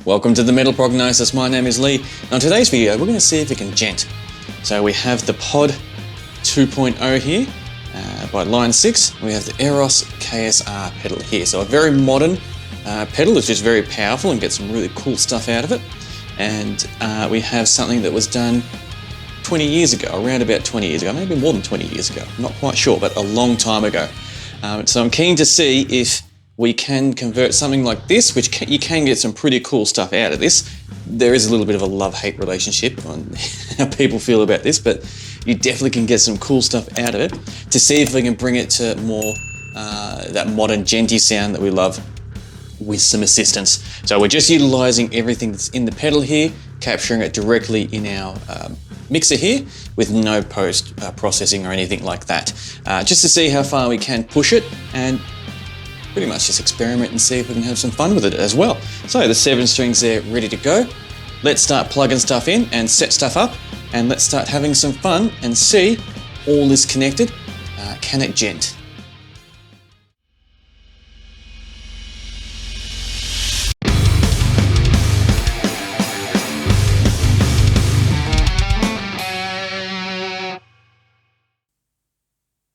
Welcome to the Metal Prognosis. My name is Lee. Now in today's video, we're going to see if we can djent. So we have the Pod 2.0 here by Line 6. We have the Eros KSR pedal here. So a very modern pedal that's just very powerful and gets some really cool stuff out of it. And we have something that was done 20 years ago, around about 20 years ago, maybe more than 20 years ago. I'm not quite sure, but a long time ago. So I'm keen to see if we can convert something like this, which you can get some pretty cool stuff out of this. There is a little bit of a love-hate relationship on how people feel about this, but you definitely can get some cool stuff out of it to see if we can bring it to more that modern djenty sound that we love with some assistance. So we're just utilizing everything that's in the pedal here, capturing it directly in our mixer here with no post processing or anything like that. Just to see how far we can push it and pretty much just experiment and see if we can have some fun with it as well. So the 7 strings there ready to go. Let's start plugging stuff in and set stuff up, and let's start having some fun and see all is connected. Can it djent?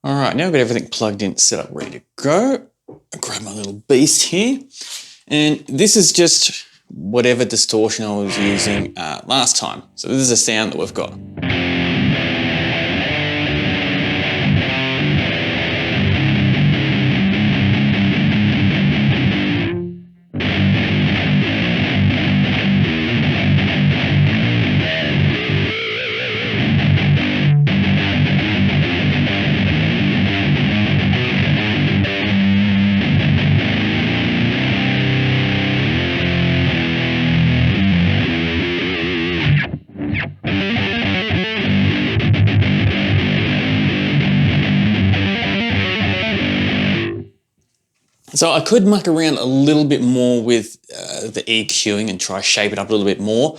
All right, now we've got everything plugged in, set up, ready to go. I'll grab my little beast here. And this is just whatever distortion I was using last time. So this is a sound that we've got. So I could muck around a little bit more with the EQing and try shape it up a little bit more,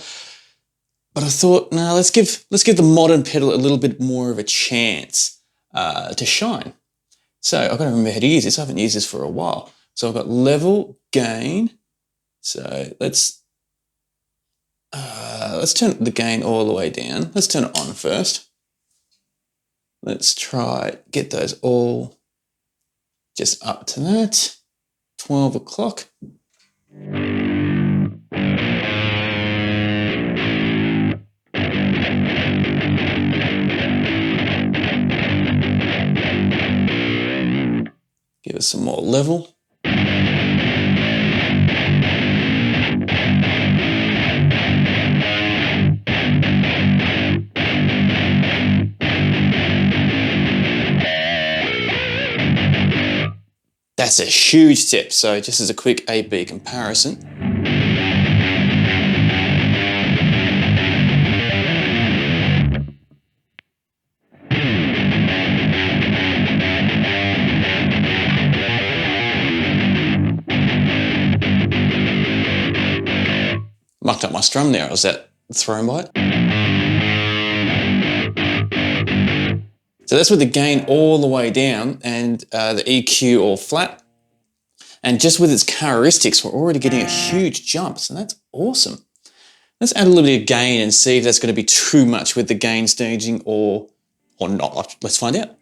but I thought, no, let's give the modern pedal a little bit more of a chance to shine. So I've got to remember how to use this. I haven't used this for a while. So I've got level, gain. So let's turn the gain all the way down. Let's turn it on first. Let's try get those all just up to that. 12 o'clock. Give us some more level. That's a huge step. So just as a quick A-B comparison. Mucked up my strum there. Was that thrown by it? So that's with the gain all the way down and the EQ all flat. And just with its characteristics, we're already getting a huge jump. So that's awesome. Let's add a little bit of gain and see if that's going to be too much with the gain staging or not. Let's find out.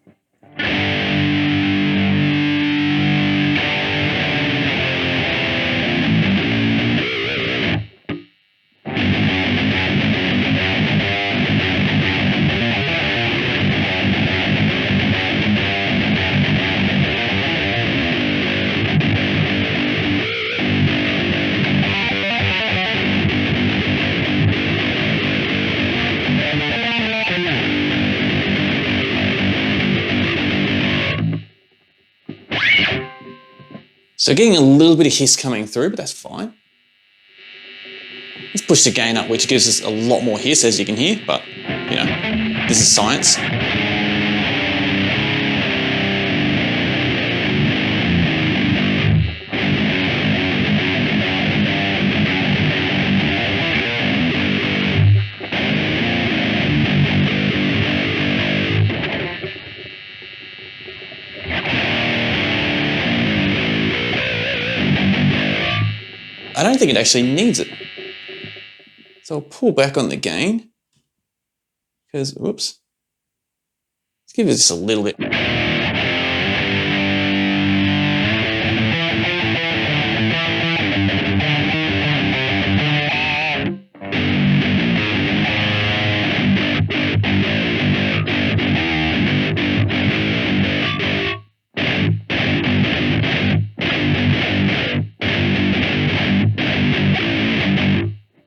So getting a little bit of hiss coming through, but that's fine. Let's push the gain up, which gives us a lot more hiss, as you can hear, but, you know, this is science. I don't think it actually needs it. So I'll pull back on the gain because, whoops, let's give it just a little bit.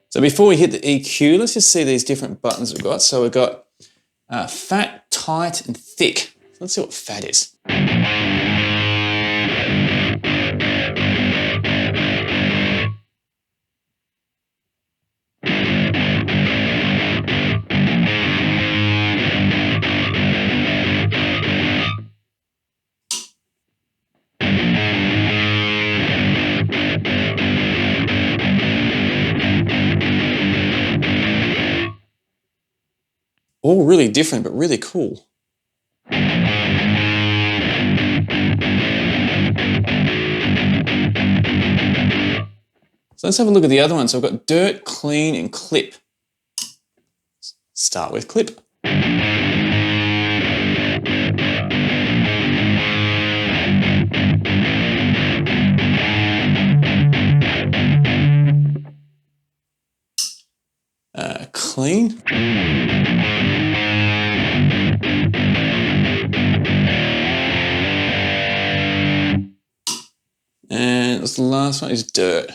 So before we hit the EQ, let's just see these different buttons we've got. So we've got fat, tight, and thick. Let's see what fat is. All really different, but really cool. So let's have a look at the other one. So I've got dirt, clean, and clip. Start with clip. Clean. And the last one is dirt.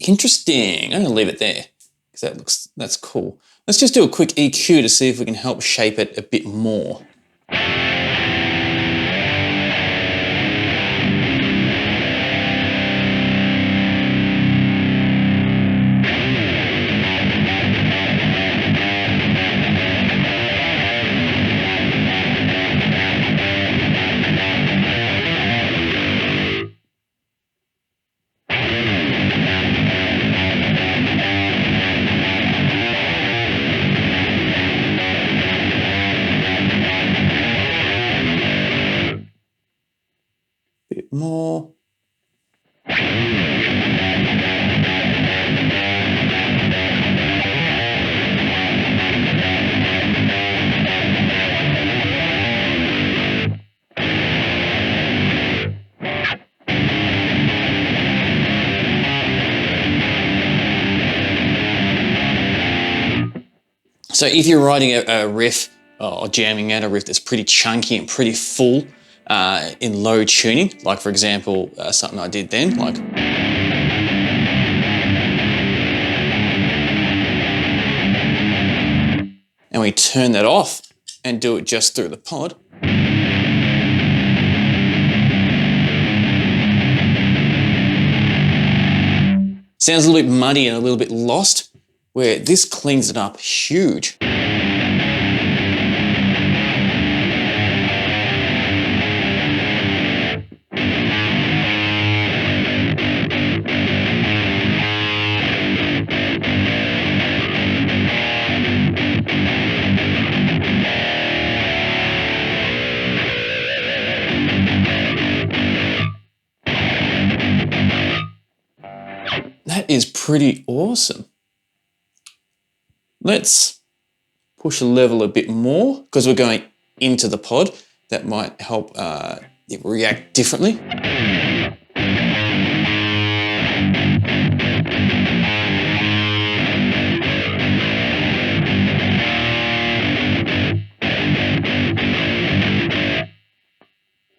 Interesting. I'm going to leave it there because that's cool. Let's just do a quick EQ to see if we can help shape it a bit more. Bit more. So if you're writing a riff or jamming out a riff that's pretty chunky and pretty full in low tuning, like for example, something I did then, like. And we turn that off and do it just through the pod. Sounds a little bit muddy and a little bit lost, where this cleans it up huge. That is pretty awesome. Let's push a level a bit more because we're going into the pod. That might help it react differently.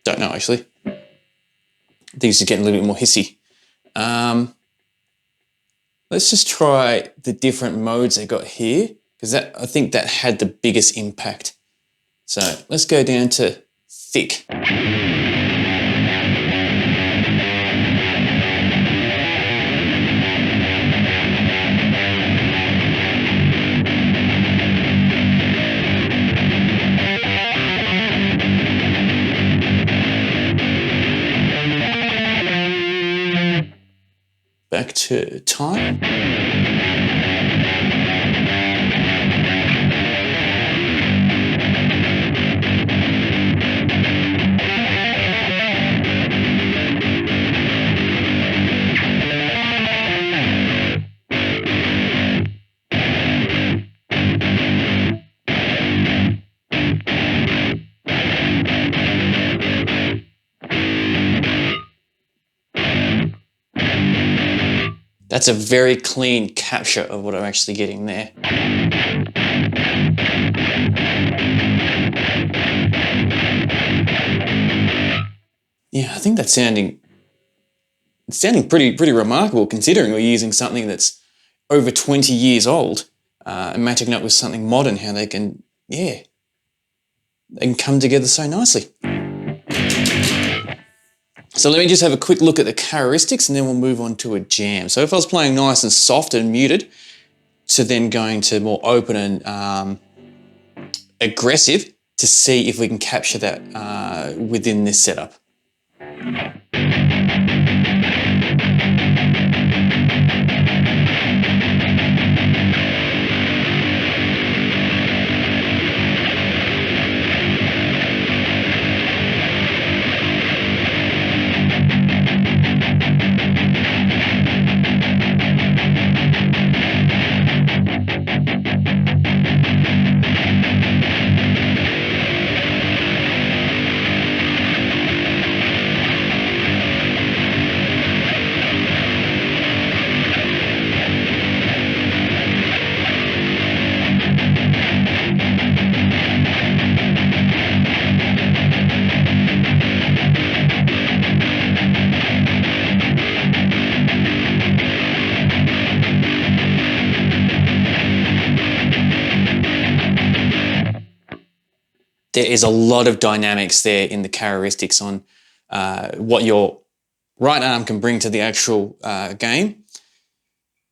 Don't know actually. Things are getting a little bit more hissy. Let's just try the different modes they got here, because I think that had the biggest impact. So let's go down to thick. Back to time. That's a very clean capture of what I'm actually getting there. Yeah, I think that's sounding pretty remarkable, considering we're using something that's over 20 years old and matching up with something modern, how they can come together so nicely. So let me just have a quick look at the characteristics and then we'll move on to a jam. So if I was playing nice and soft and muted to then going to more open and aggressive to see if we can capture that within this setup. There is a lot of dynamics there in the characteristics on what your right arm can bring to the actual game.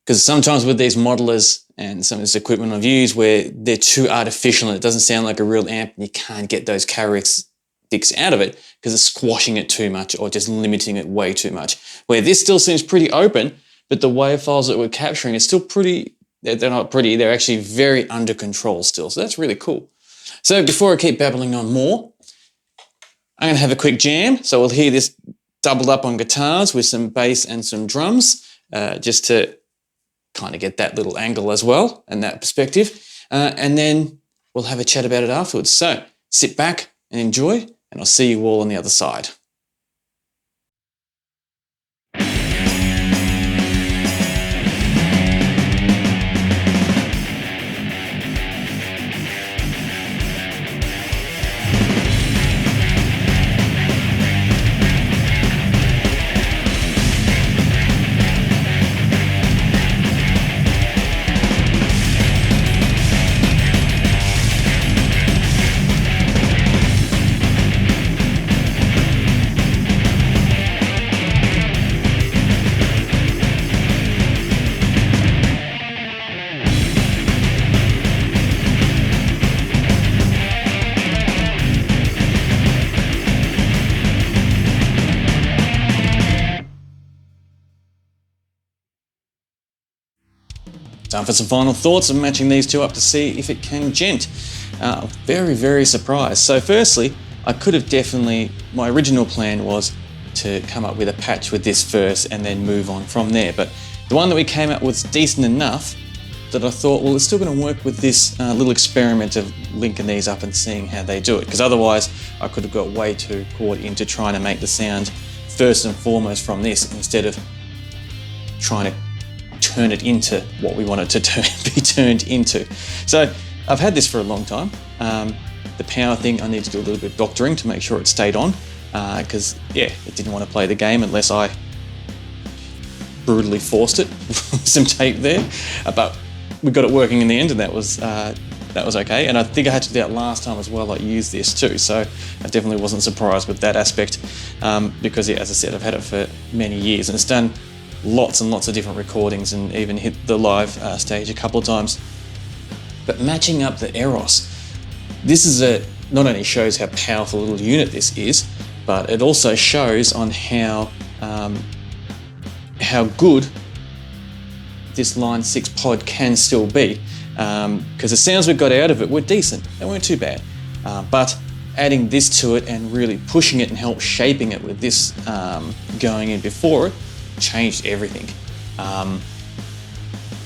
Because sometimes with these modelers and some of this equipment I've used where they're too artificial and it doesn't sound like a real amp and you can't get those characteristics out of it because it's squashing it too much or just limiting it way too much. Where this still seems pretty open, but the wave files that we're capturing is still they're not pretty, they're actually very under control still. So that's really cool. So before I keep babbling on more, I'm going to have a quick jam. So we'll hear this doubled up on guitars with some bass and some drums, just to kind of get that little angle as well and that perspective. And then we'll have a chat about it afterwards. So sit back and enjoy, and I'll see you all on the other side. Time for some final thoughts of matching these two up to see if it can djent. Very, very surprised. So firstly, I could have my original plan was to come up with a patch with this first and then move on from there. But the one that we came up with was decent enough that I thought, well, it's still going to work with this little experiment of linking these up and seeing how they do it. Because otherwise, I could have got way too caught into trying to make the sound first and foremost from this instead of trying to turn it into what we want it to be turned into. So I've had this for a long time. The power thing, I need to do a little bit of doctoring to make sure it stayed on because, it didn't want to play the game unless I brutally forced it with some tape there. But we got it working in the end and that was okay. And I think I had to do that last time as well. I used this too. So I definitely wasn't surprised with that aspect because, as I said, I've had it for many years and it's done lots and lots of different recordings and even hit the live stage a couple of times. But matching up the Eros, this not only shows how powerful a little unit this is, but it also shows on how good this Line 6 pod can still be. Because the sounds we got out of it were decent, they weren't too bad. But adding this to it and really pushing it and help shaping it with this going in before it, changed everything.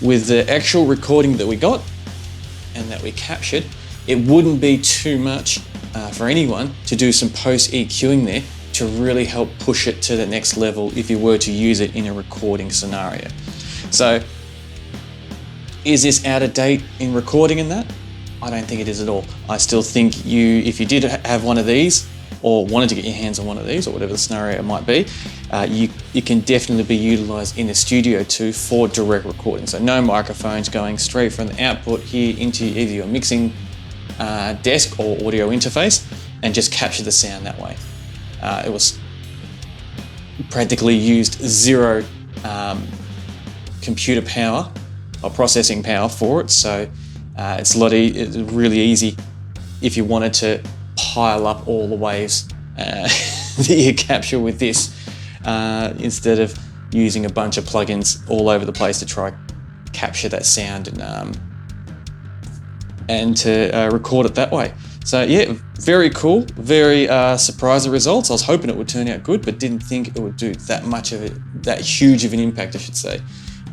With the actual recording that we got and that we captured, it wouldn't be too much for anyone to do some post EQing there to really help push it to the next level if you were to use it in a recording scenario. So is this out of date in recording in that? I don't think it is at all. I still think if you did have one of these, or wanted to get your hands on one of these, or whatever the scenario it might be, it can definitely be utilised in a studio too for direct recording. So no microphones going straight from the output here into either your mixing desk or audio interface, and just capture the sound that way. It was practically used zero computer power or processing power for it, so it's it's really easy if you wanted to pile up all the waves that you capture with this, instead of using a bunch of plugins all over the place to try capture that sound and to record it that way. So yeah, very cool, very surprised the results. I was hoping it would turn out good, but didn't think it would do that huge of an impact, I should say,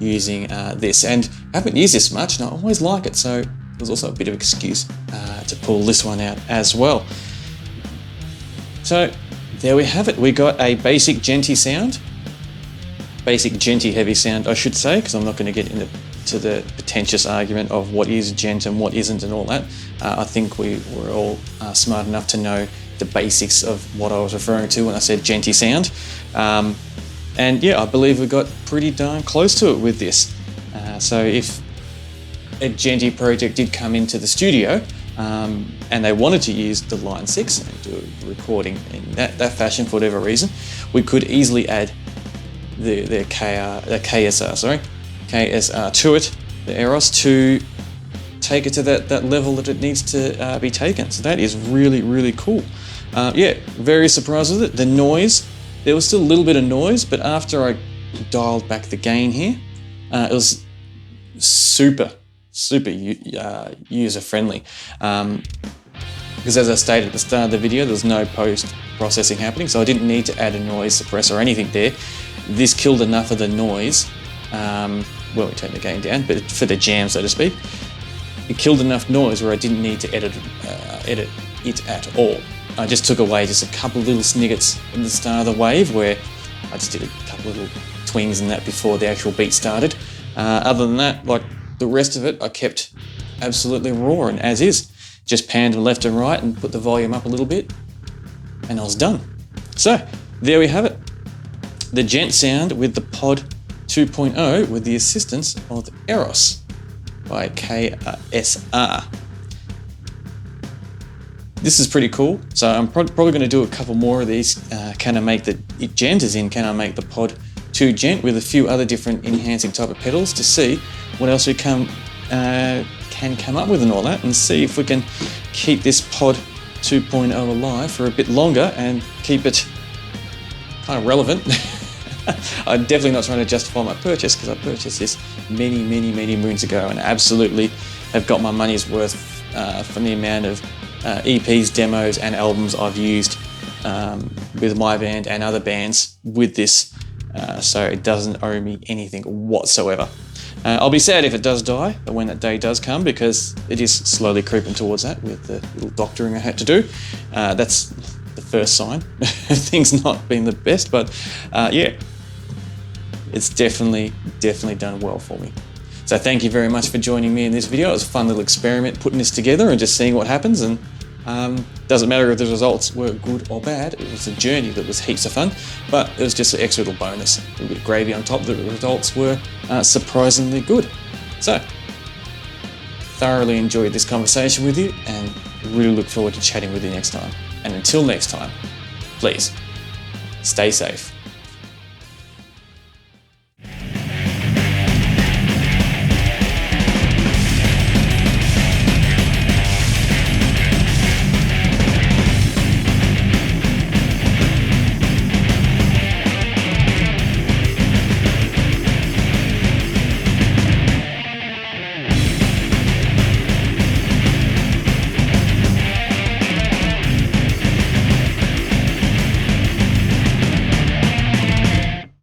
using this. And I haven't used this much, and I always like it, so there's also a bit of excuse to pull this one out as well. So there we have it. We got a basic Djenty sound, basic Djenty heavy sound, I should say, because I'm not going to get into the pretentious argument of what is Djent and what isn't and all that. I think we were all smart enough to know the basics of what I was referring to when I said Djenty sound. And yeah, I believe we got pretty darn close to it with this. So if a Djenty project did come into the studio and they wanted to use the Line 6 and do a recording in that fashion for whatever reason, we could easily add the KSR to it, the Eros, to take it to that level that it needs to be taken. So that is really, really cool. Yeah, very surprised with it. The noise, there was still a little bit of noise, but after I dialed back the gain here, it was super user-friendly. Because as I stated at the start of the video, there's no post-processing happening, so I didn't need to add a noise suppressor or anything there. This killed enough of the noise, well, we turned the gain down, but for the jam, so to speak, it killed enough noise where I didn't need to edit it at all. I just took away just a couple of little snippets in the start of the wave where I just did a couple of little twings and that before the actual beat started. Other than that, like the rest of it, I kept absolutely raw and as is. Just panned left and right and put the volume up a little bit, and I was done. So there we have it. The Djent sound with the Pod 2.0 with the assistance of the Eros by KSR. This is pretty cool. So I'm probably going to do a couple more of these. Can I make the Djent, as in can I make the Pod 2 Djent with a few other different enhancing type of pedals to see what else we can come up with and all that, and see if we can keep this Pod 2.0 alive for a bit longer and keep it kind of relevant. I'm definitely not trying to justify my purchase, because I purchased this many moons ago and absolutely have got my money's worth from the amount of EPs, demos and albums I've used with my band and other bands with this, so it doesn't owe me anything whatsoever. I'll be sad if it does die, but when that day does come, because it is slowly creeping towards that with the little doctoring I had to do. That's the first sign. Things not being the best, but yeah, it's definitely done well for me. So thank you very much for joining me in this video. It was a fun little experiment putting this together and just seeing what happens, and doesn't matter if the results were good or bad. It was a journey that was heaps of fun, but it was just an extra little bonus, a little bit of gravy on top. The results were surprisingly good. So thoroughly enjoyed this conversation with you and really look forward to chatting with you next time. And until next time, please stay safe.